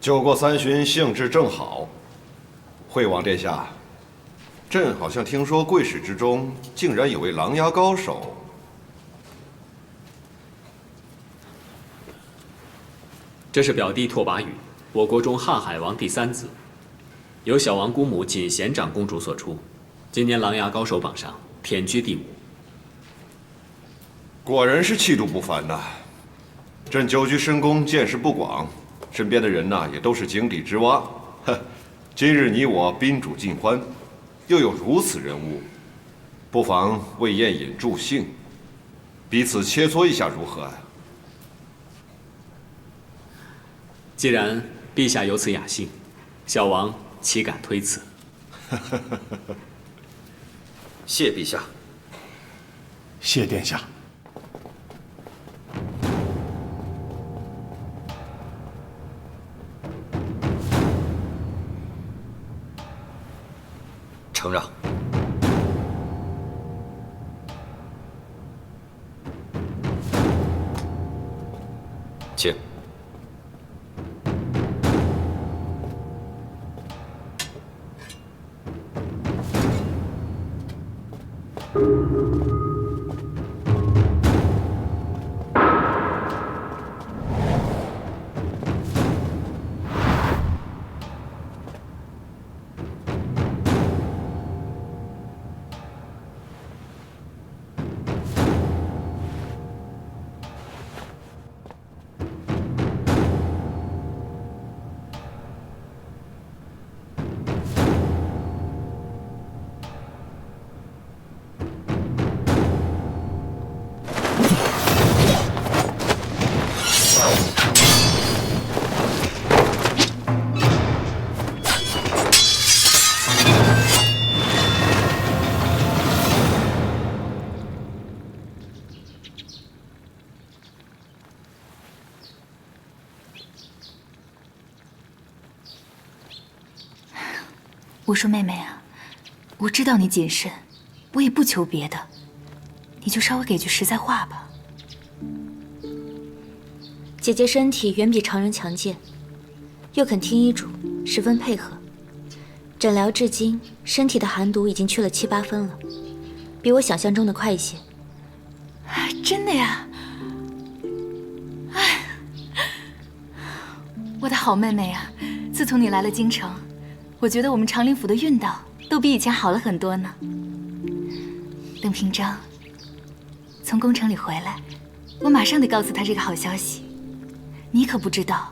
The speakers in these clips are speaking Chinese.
酒过三巡，兴致正好。惠王殿下，朕好像听说贵使之中竟然有位琅琊高手。这是表弟拓跋宇，我国中瀚海王第3子，由小王姑母锦贤长公主所出，今年琅琊高手榜上兀居第5。果然是气度不凡呐！朕久居深宫，见识不广，身边的人呐也都是井底之蛙。哼，今日你我宾主尽欢，又有如此人物，不妨为宴饮助兴，彼此切磋一下如何啊？既然陛下有此雅兴，小王岂敢推辞？谢陛下。谢殿下。承让。请。我说妹妹啊，我知道你谨慎，我也不求别的，你就稍微给句实在话吧。姐姐身体远比常人强健，又肯听医嘱，十分配合。诊疗至今，身体的寒毒已经去了7、8分了，比我想象中的快一些。真的呀？哎，我的好妹妹啊，自从你来了京城，我觉得我们长林府的运道都比以前好了很多呢。等平章从宫城里回来，我马上得告诉他这个好消息。你可不知道，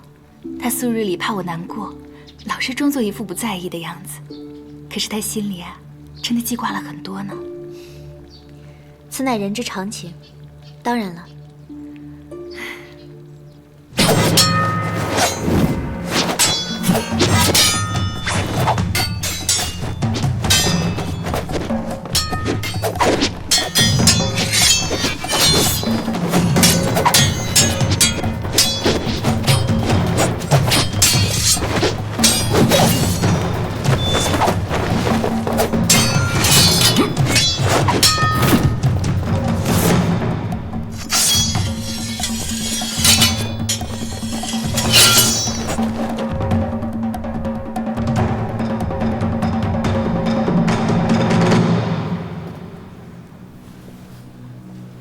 他素日里怕我难过，老是装作一副不在意的样子，可是他心里啊，真的记挂了很多呢。此乃人之常情。当然了，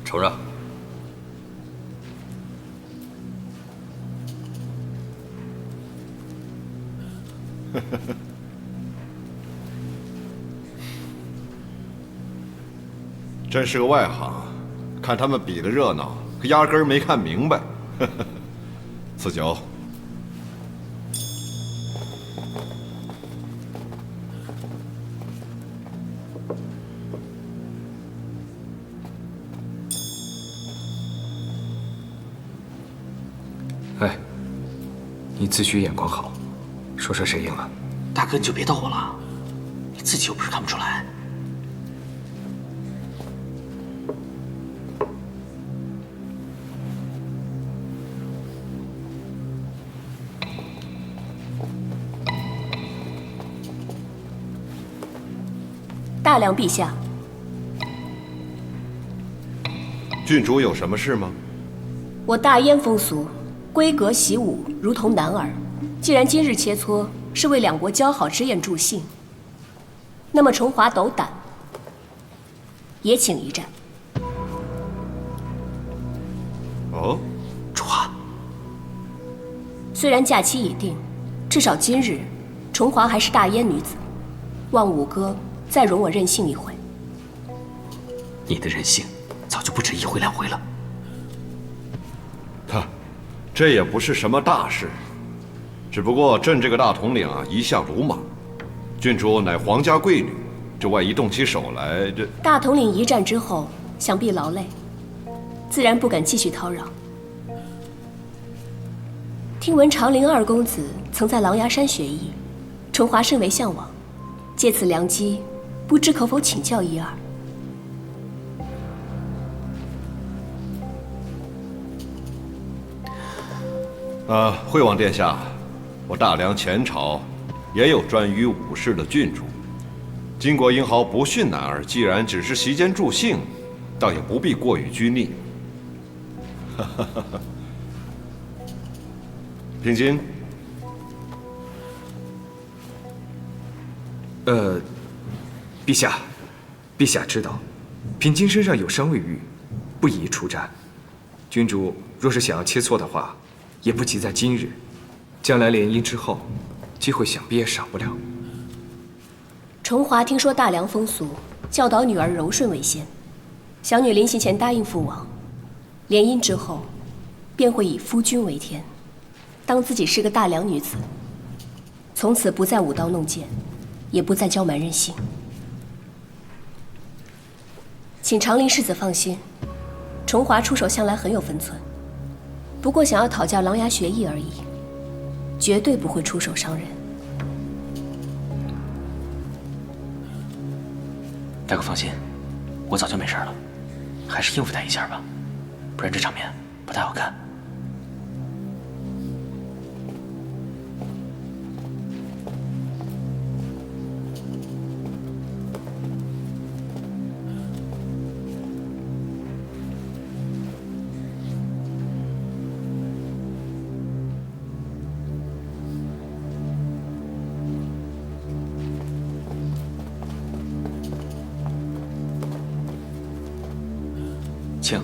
承让。真是个外行，看他们比的热闹，可压根儿没看明白。赐酒。哎，你自诩眼光好，说说谁赢了？大哥，你就别逗我了，你自己又不是看不出来。大梁陛下，郡主有什么事吗？我大燕风俗，规格习武如同男儿，既然今日切磋是为两国交好之宴助兴，那么崇华斗胆也请一战。哦，楚华，虽然假期已定，至少今日崇华还是大燕女子，望五哥再容我任性一回。你的任性早就不止一回两回了。这也不是什么大事，只不过朕这个大统领啊，一向鲁莽，郡主乃皇家贵女，这万一动起手来，这大统领一战之后，想必劳累，自然不敢继续叨扰。听闻长陵二公子曾在狼牙山学艺，崇华甚为向往，借此良机，不知可否请教一二？惠王殿下，我大梁前朝也有专于武士的郡主，巾帼英豪不逊男儿，既然只是席间助兴，倒也不必过于拘泥。平津，陛下，陛下知道，平津身上有伤未愈，不宜出战。君主若是想要切磋的话，也不急在今日，将来联姻之后，机会想必也少不了。崇华听说大梁风俗，教导女儿柔顺为先。小女临行前答应父王，联姻之后，便会以夫君为天，当自己是个大梁女子，从此不再舞刀弄剑，也不再骄蛮任性。请长陵世子放心，崇华出手向来很有分寸，不过想要讨教狼牙学艺而已，绝对不会出手伤人。大哥放心，我早就没事了，还是应付他一下吧，不然这场面不太好看。请。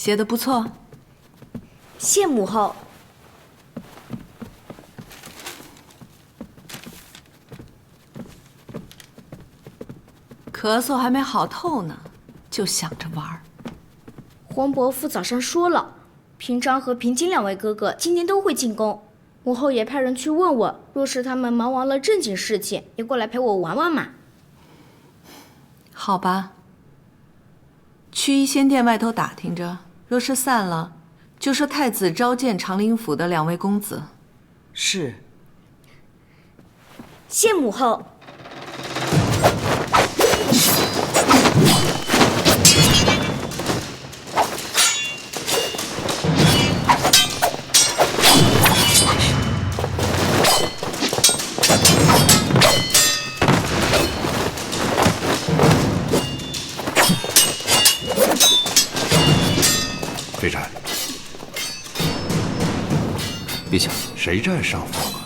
写的不错，谢母后。咳嗽还没好透呢，就想着玩儿。黄伯父早上说了，平章和平津两位哥哥今年都会进宫。母后也派人去问我，若是他们忙完了正经事情，也过来陪我玩玩嘛。好吧，去一仙殿外头打听着，若是散了，就说太子召见长林府的2位公子。是。谢母后。飞斩，陛下，谁占上风啊？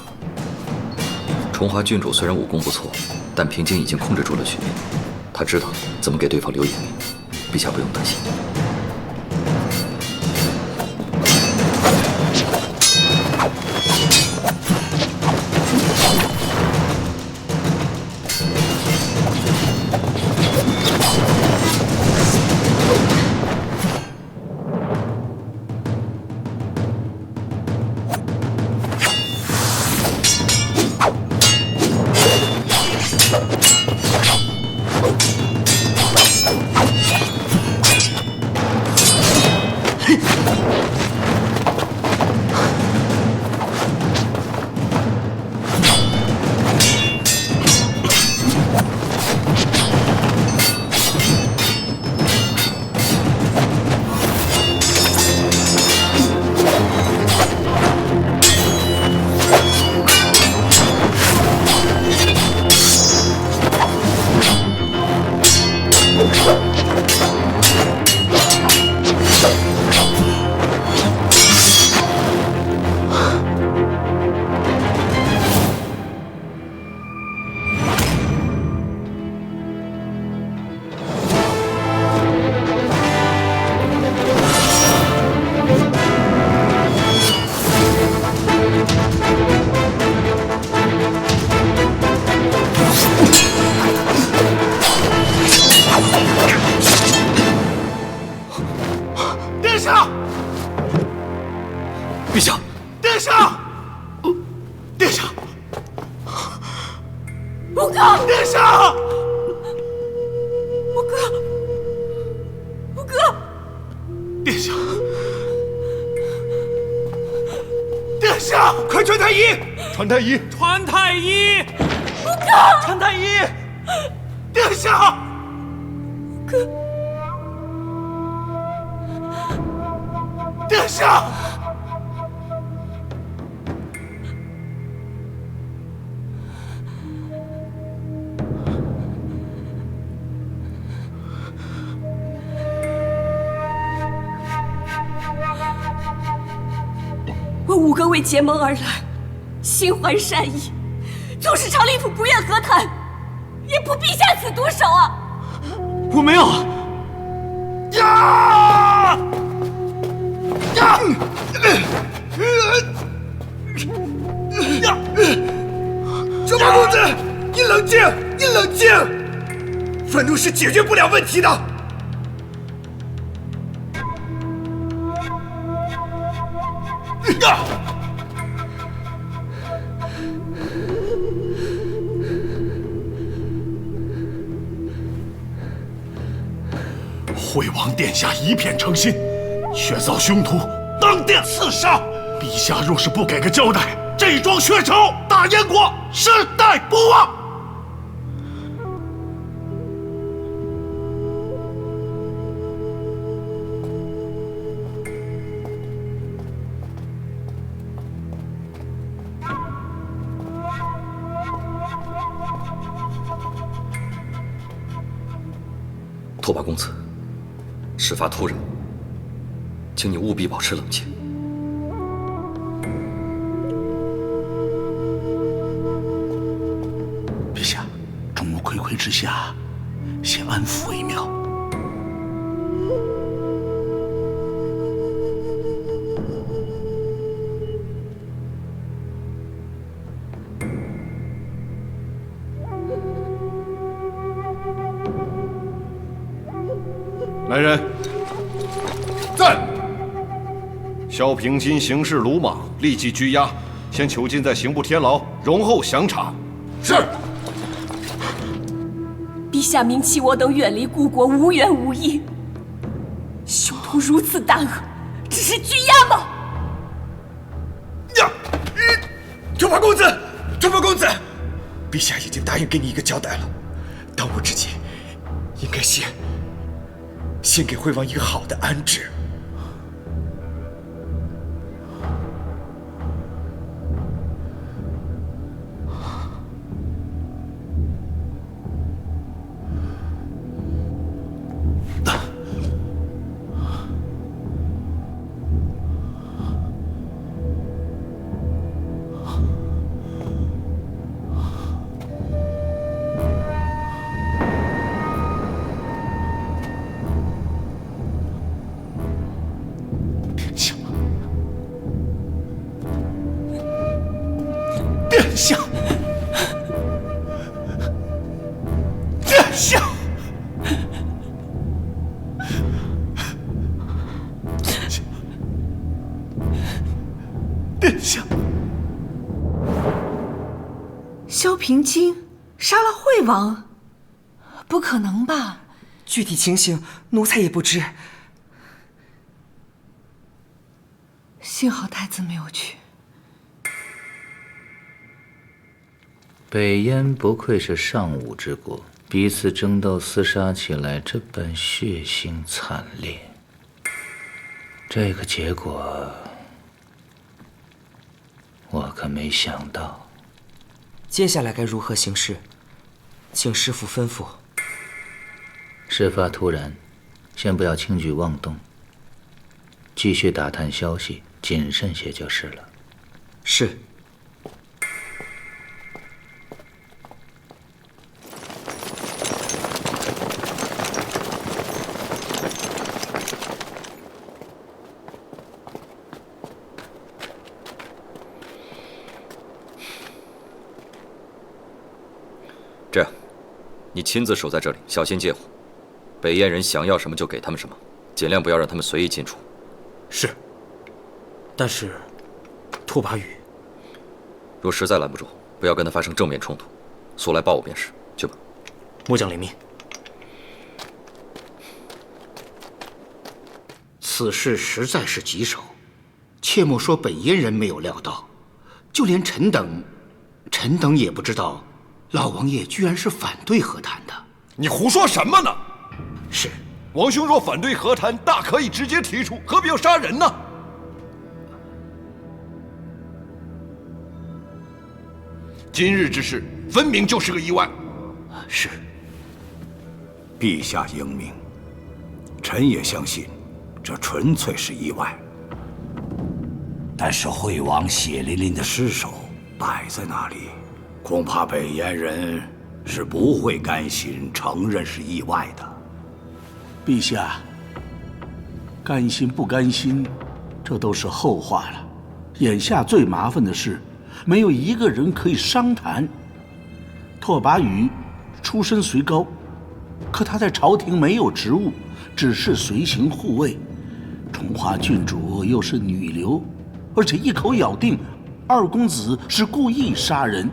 崇华郡主虽然武功不错，但平津已经控制住了局面，他知道怎么给对方留眼力，陛下不用担心。传太医！传太医！五哥！传太医！殿下！五哥！殿下！我五哥为结盟而来，心怀善意，纵使长林府不愿和谈，也不必下此毒手啊！我没有。周八公子，你冷静，你冷静！愤怒是解决不了问题的。惠王殿下一片诚心，却遭凶徒当殿刺杀。陛下若是不给个交代，这桩血仇，大燕国世代不忘。拓跋公子，事发突然，请你务必保持冷静。陛下，众目睽睽之下，先安抚为妙。来人，在。萧平津行事鲁莽，立即拘押，先囚禁在刑部天牢，容后详查。是。陛下明弃我等远离故国，无缘无义。凶徒如此大恶，只是拘押吗？呀！拓跋公子，拓跋公子，陛下已经答应给你一个交代了。当务之急，应该先给惠王一个好的安置。殿下，殿下，殿下，萧平京杀了惠王，不可能吧？具体情形，奴才也不知。幸好太子没有去。北燕不愧是尚武之国，彼此争斗厮杀起来这般血腥惨烈。这个结果，我可没想到。接下来该如何行事？请师父吩咐。事发突然，先不要轻举妄动，继续打探消息，谨慎些就是了。是。这样，你亲自守在这里，小心借火。北燕人想要什么就给他们什么，尽量不要让他们随意进出。是。但是，拓跋宇，若实在拦不住，不要跟他发生正面冲突，速来报我便是。去吧。末将领命。此事实在是棘手，切莫说北燕人没有料到，就连臣等也不知道。老王爷居然是反对和谈的，你胡说什么呢？是，王兄若反对和谈，大可以直接提出，何必要杀人呢？今日之事分明就是个意外。是，陛下英明，臣也相信，这纯粹是意外。但是惠王血淋淋的尸首摆在那里。恐怕北燕人是不会甘心承认是意外的。陛下，甘心不甘心，这都是后话了。眼下最麻烦的是，没有一个人可以商谈。拓跋宇出身虽高，可他在朝廷没有职务，只是随行护卫。崇华郡主又是女流，而且一口咬定二公子是故意杀人。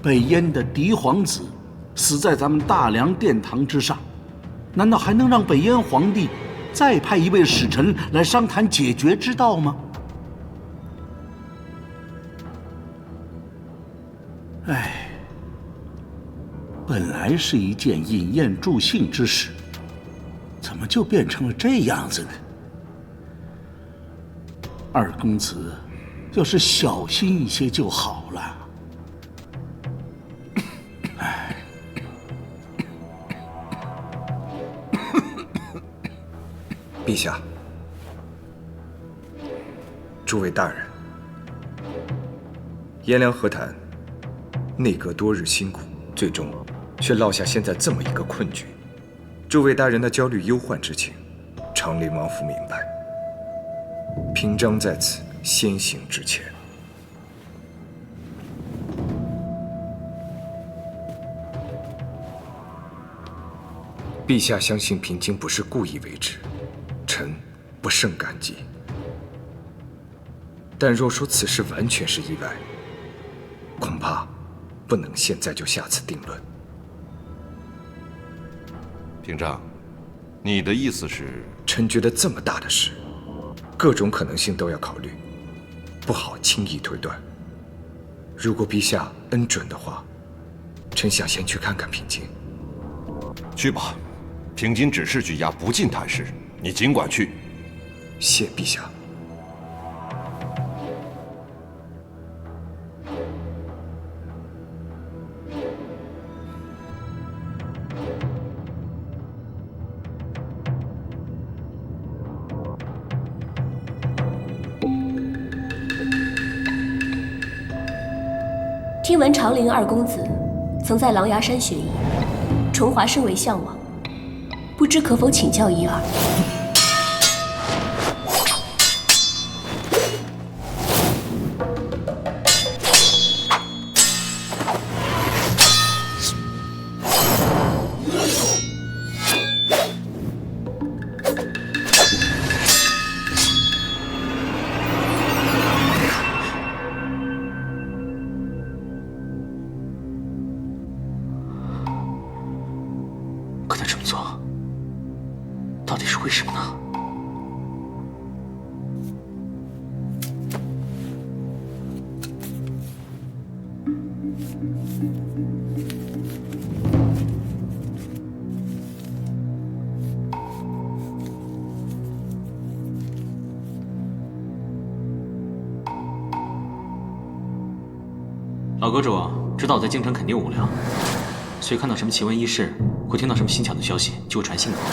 北燕的嫡皇子死在咱们大梁殿堂之上，难道还能让北燕皇帝再派一位使臣来商谈解决之道吗？唉，本来是一件饮宴助兴之事，怎么就变成了这样子呢？二公子要是小心一些就好了。陛下，诸位大人，颜良和谈，内阁多日辛苦，最终却落下现在这么一个困局。诸位大人的焦虑忧患之情，长陵王府明白。平章在此先行致歉。陛下相信平京不是故意为之，臣不胜感激。但若说此事完全是意外，恐怕不能现在就下此定论。平章，你的意思是？臣觉得这么大的事，各种可能性都要考虑，不好轻易推断。如果陛下恩准的话，臣想先去看看平津。去吧，平津只是举家不进探视，你尽管去。谢陛下。听闻长陵二公子曾在狼牙山学艺，崇华甚为向往，不知可否请教一二？可他这么做，到底是为什么呢？老阁主知道我在京城肯定无聊，所以看到什么奇闻异事，或听到什么新巧的消息，就会传信给我。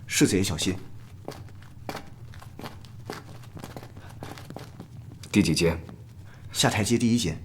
世子爷小心。第几间？下台阶第1间。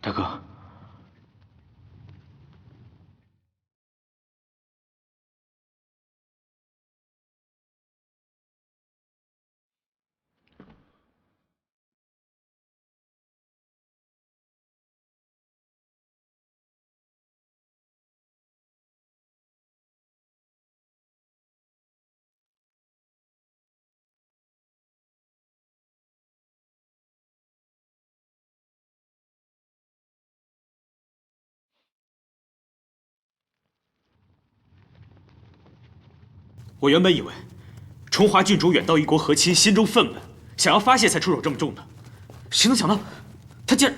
大哥，我原本以为崇华郡主远道异国和亲，心中愤懑，想要发泄才出手这么重的，谁能想到他竟然……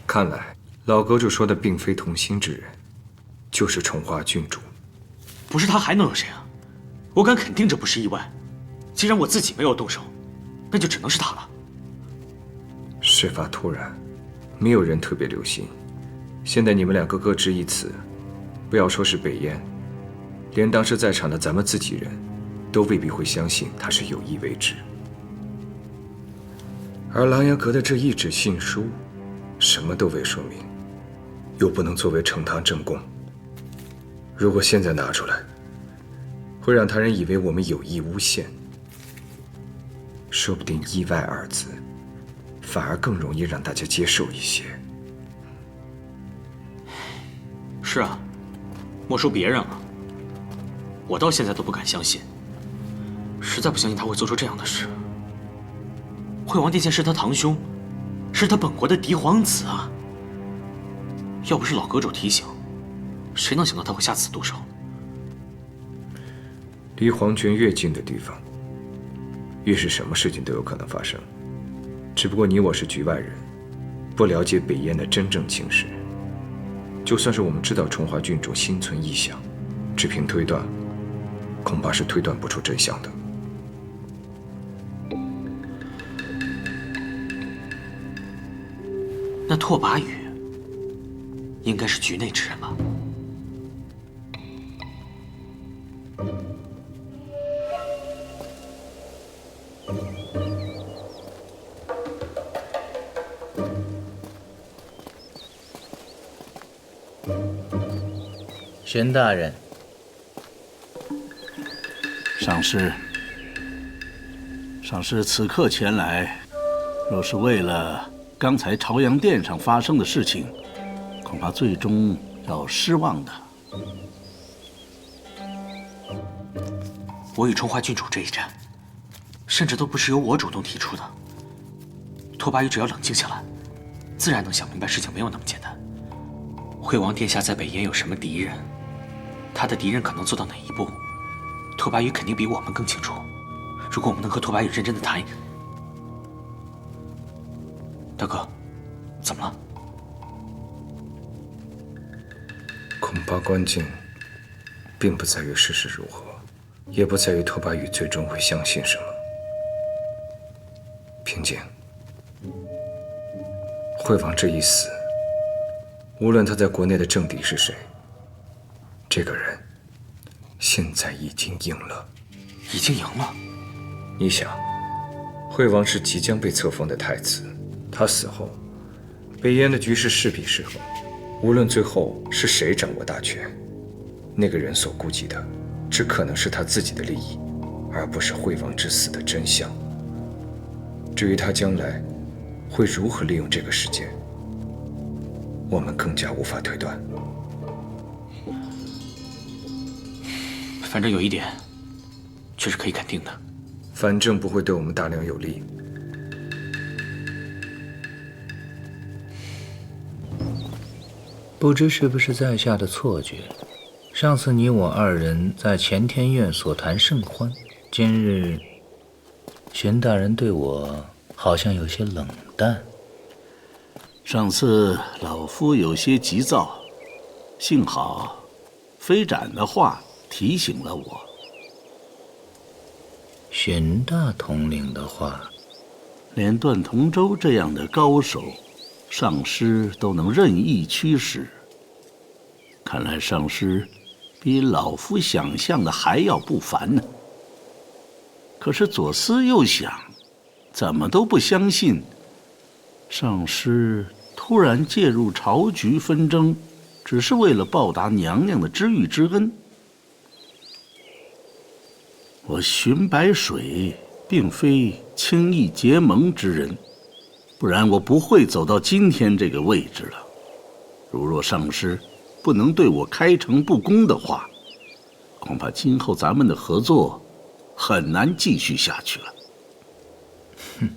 看来老阁主说的并非同心之人，就是崇华郡主。不是他还能有谁啊？我敢肯定这不是意外。既然我自己没有动手，那就只能是他了。事发突然，没有人特别留心。现在你们两个各执一词，不要说是北燕。连当时在场的咱们自己人，都未必会相信他是有意为之。而琅琊阁的这一纸信书，什么都未说明，又不能作为呈堂证供。如果现在拿出来，会让他人以为我们有意诬陷，说不定“意外”二字，反而更容易让大家接受一些。是啊，莫说别人了。我到现在都不敢相信，实在不相信他会做出这样的事。惠王殿下是他堂兄，是他本国的嫡皇子啊！要不是老阁主提醒，谁能想到他会下此毒手？离皇权越近的地方，越是什么事情都有可能发生。只不过你我是局外人，不了解北燕的真正情势。就算是我们知道崇华郡主心存异想，只凭推断，恐怕是推断不出真相的。那拓跋宇应该是局内之人吧？玄大人，上师，上师此刻前来，若是为了刚才朝阳殿上发生的事情，恐怕最终要失望的。我与春花郡主这一战，甚至都不是由我主动提出的。拓跋宇只要冷静下来，自然能想明白事情没有那么简单。惠王殿下在北燕有什么敌人？他的敌人可能做到哪一步？拓跋宇肯定比我们更清楚。如果我们能和拓跋宇认真的谈，大哥，怎么了？恐怕关键并不在于事实如何，也不在于拓跋宇最终会相信什么。平静，惠王这一死，无论他在国内的政敌是谁，这个人现在已经赢了。已经赢了？你想，惠王是即将被册封的太子，他死后，北燕的局势势必失衡。无论最后是谁掌握大权，那个人所顾及的，只可能是他自己的利益，而不是惠王之死的真相。至于他将来会如何利用这个事件，我们更加无法推断。反正有一点，却是可以肯定的，反正不会对我们大梁有利。不知是不是在下的错觉，上次你我二人在乾天院所谈甚欢，今日玄大人对我好像有些冷淡。上次老夫有些急躁，幸好飞展的话提醒了我。玄大统领的话，连段同舟这样的高手，上师都能任意驱使，看来上师比老夫想象的还要不凡呢。可是左思右想，怎么都不相信上师突然介入朝局纷争，只是为了报答娘娘的知遇之恩。我荀白水并非轻易结盟之人，不然我不会走到今天这个位置了。如若上师不能对我开诚布公的话，恐怕今后咱们的合作很难继续下去了。哼。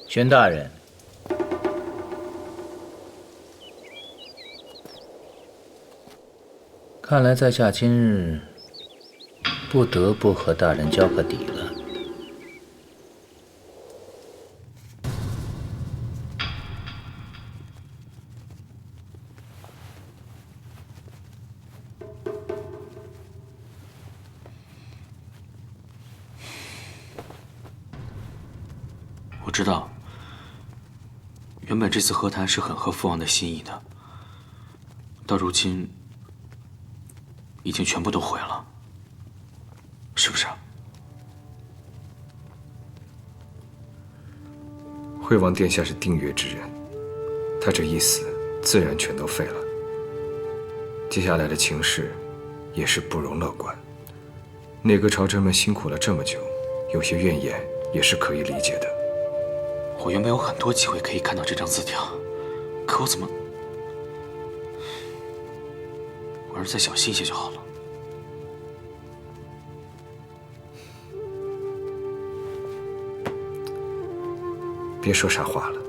玄大人，看来在下今日不得不和大人交个底了。我知道，原本这次和谈是很合父王的心意的，到如今已经全部都毁了，是不是？惠王殿下是定约之人，他这一死，自然全都废了。接下来的情势也是不容乐观。内阁朝臣们辛苦了这么久，有些怨言也是可以理解的。我原本有很多机会可以看到这张字条，可我怎么……我要是再小心一些就好了。别说傻话了。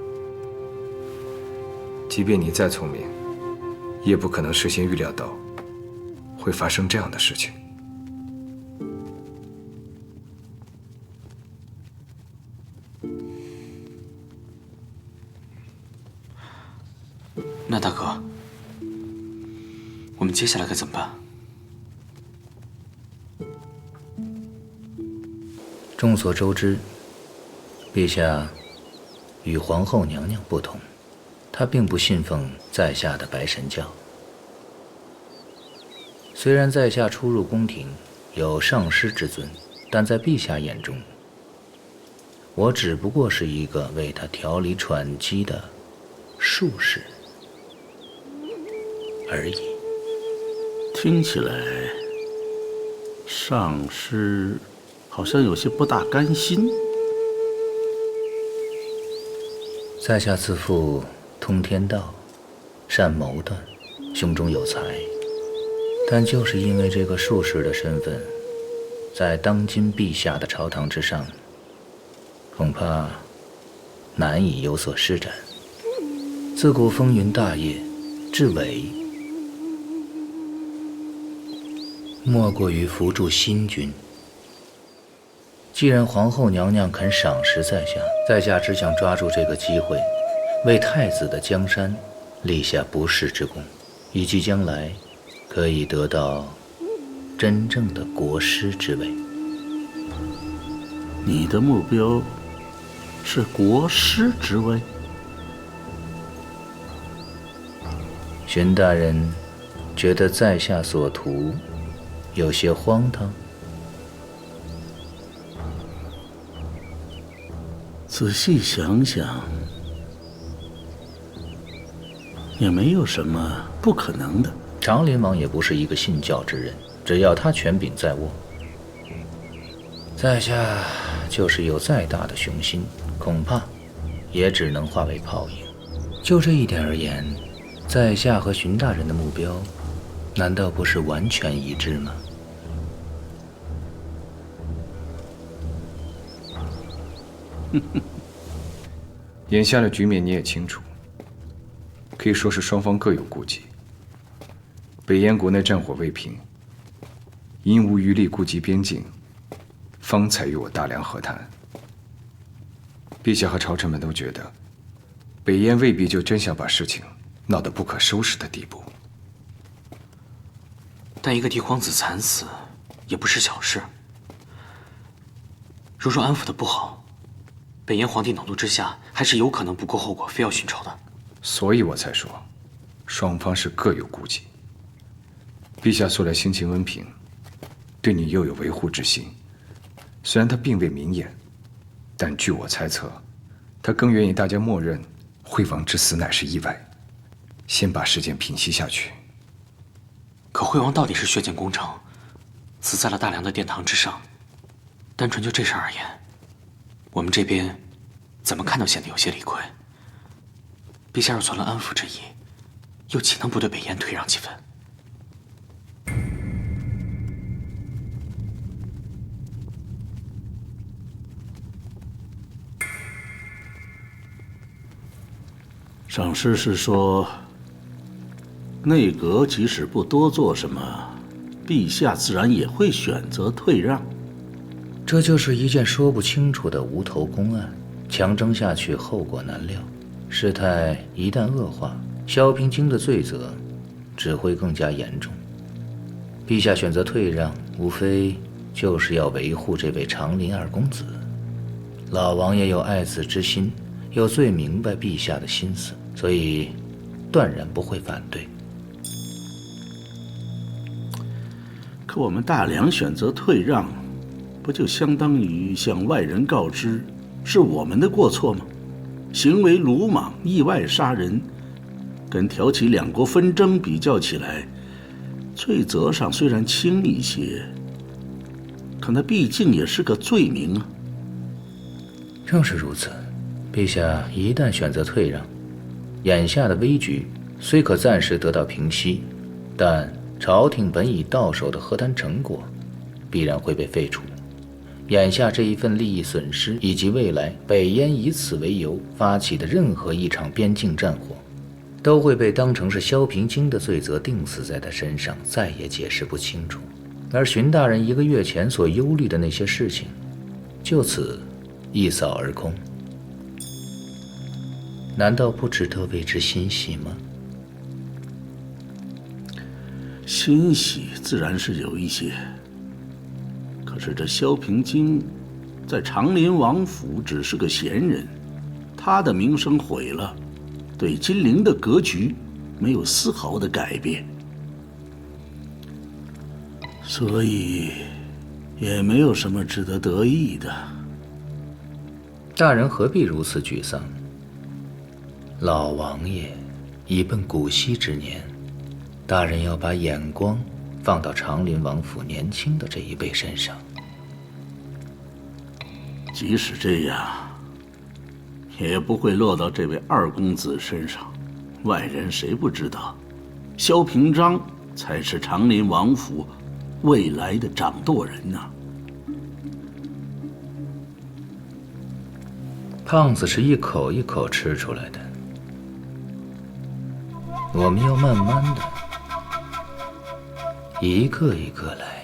即便你再聪明，也不可能事先预料到会发生这样的事情。那大哥，我们接下来该怎么办？众所周知，陛下与皇后娘娘不同，她并不信奉在下的白神教。虽然在下出入宫廷有上师之尊，但在陛下眼中，我只不过是一个为他调理喘息的术士而已。听起来，上师好像有些不大甘心。在下自负通天道，善谋断，胸中有才，但就是因为这个术士的身份，在当今陛下的朝堂之上，恐怕难以有所施展。自古风云大业，至伟莫过于扶助新君。既然皇后娘娘肯赏识在下，在下只想抓住这个机会，为太子的江山立下不世之功，以及将来可以得到真正的国师之位。你的目标是国师之位？荀大人觉得在下所图有些荒唐？仔细想想，也没有什么不可能的。长林王也不是一个信教之人，只要他权柄在握，在下就是有再大的雄心，恐怕也只能化为泡影。就这一点而言，在下和荀大人的目标，难道不是完全一致吗？眼下的局面你也清楚，可以说是双方各有顾忌。北燕国内战火未平，因无余力顾及边境，方才与我大梁和谈。陛下和朝臣们都觉得，北燕未必就真想把事情闹得不可收拾的地步。但一个帝皇子惨死，也不是小事。如若安抚的不好，北燕皇帝恼怒之下，还是有可能不顾后果，非要寻仇的。所以我才说，双方是各有顾忌。陛下素来心情温平，对你又有维护之心。虽然他并未明言，但据我猜测，他更愿意大家默认惠王之死乃是意外，先把事件平息下去。可惠王到底是血溅宫城，死在了大梁的殿堂之上。单纯就这事而言，我们这边怎么看都显得有些理亏。陛下若存了安抚之意，又岂能不对北燕退让几分？上师是说，内阁即使不多做什么，陛下自然也会选择退让。这就是一件说不清楚的无头公案，强争下去后果难料。事态一旦恶化，萧平京的罪责只会更加严重。陛下选择退让，无非就是要维护这位长林二公子。老王爷有爱子之心，又最明白陛下的心思，所以断然不会反对。可我们大梁选择退让，不就相当于向外人告知是我们的过错吗？行为鲁莽、意外杀人，跟挑起两国纷争比较起来，罪责上虽然轻一些，可那毕竟也是个罪名啊。正是如此，陛下一旦选择退让，眼下的危局虽可暂时得到平息，但朝廷本已到手的和谈成果必然会被废除。眼下这一份利益损失，以及未来北燕以此为由发起的任何一场边境战火，都会被当成是萧平京的罪责定死在他身上，再也解释不清楚。而荀大人1个月前所忧虑的那些事情，就此一扫而空。难道不值得为之欣喜吗？欣喜自然是有一些，可是这萧平京在长林王府只是个闲人，他的名声毁了，对金陵的格局没有丝毫的改变，所以也没有什么值得得意的。大人何必如此沮丧？老王爷已奔古稀之年，大人要把眼光放到长林王府年轻的这一辈身上。即使这样，也不会落到这位二公子身上。外人谁不知道，萧平章才是长林王府未来的掌舵人呢。胖子是一口一口吃出来的，我们要慢慢的，一个一个来。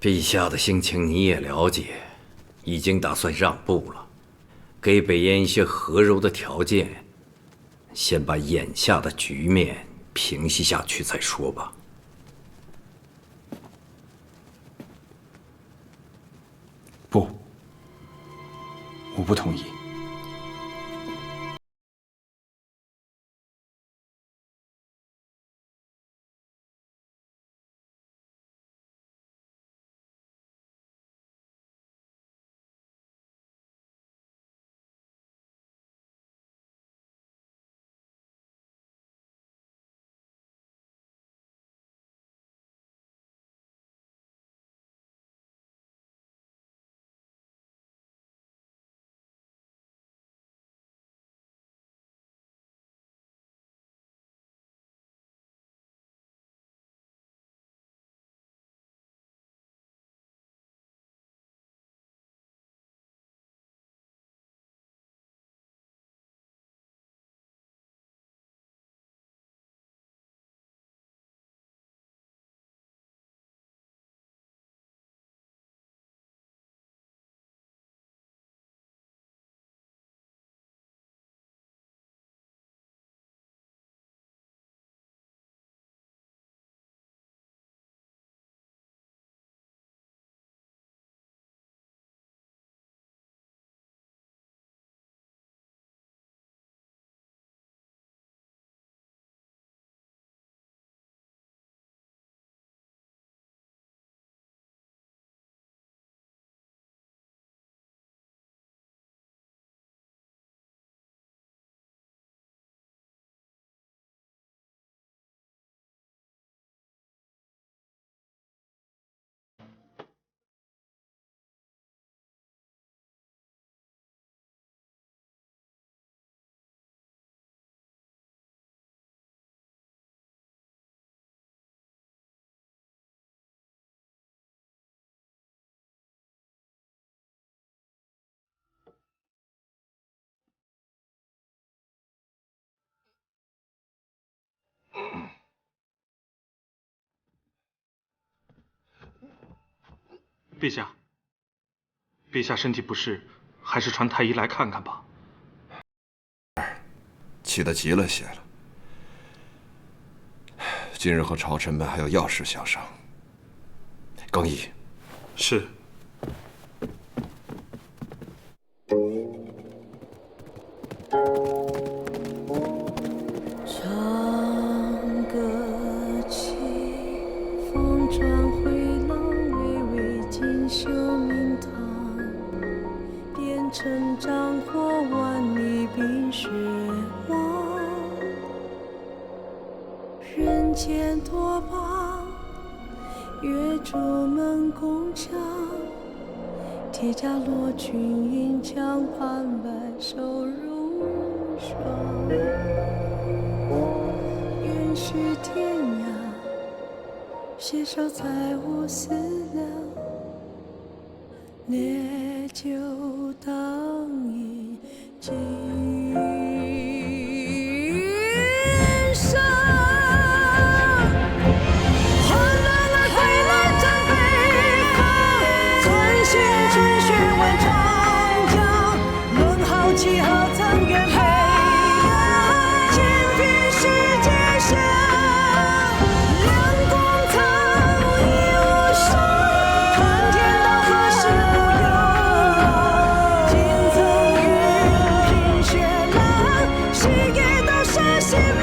陛下的心情你也了解，已经打算让步了，给北燕一些和柔的条件，先把眼下的局面平息下去再说吧。不，我不同意。陛下，陛下身体不适，还是传太医来看看吧。起得急了些了。今日和朝臣们还有要事相商。更衣。是。长歌起，风转回浪，微微锦绣明堂，变成战火万里冰雪望。人间多邦，月竹门宫墙，铁甲罗裙银枪，盘白首如霜。愿许天涯，携手再无思量，烈酒当饮今生。气何曾远飞，千遍世界上，亮光藏一无声，看天道何时无忧？今曾云凭雪浪，是夜道杀心忙。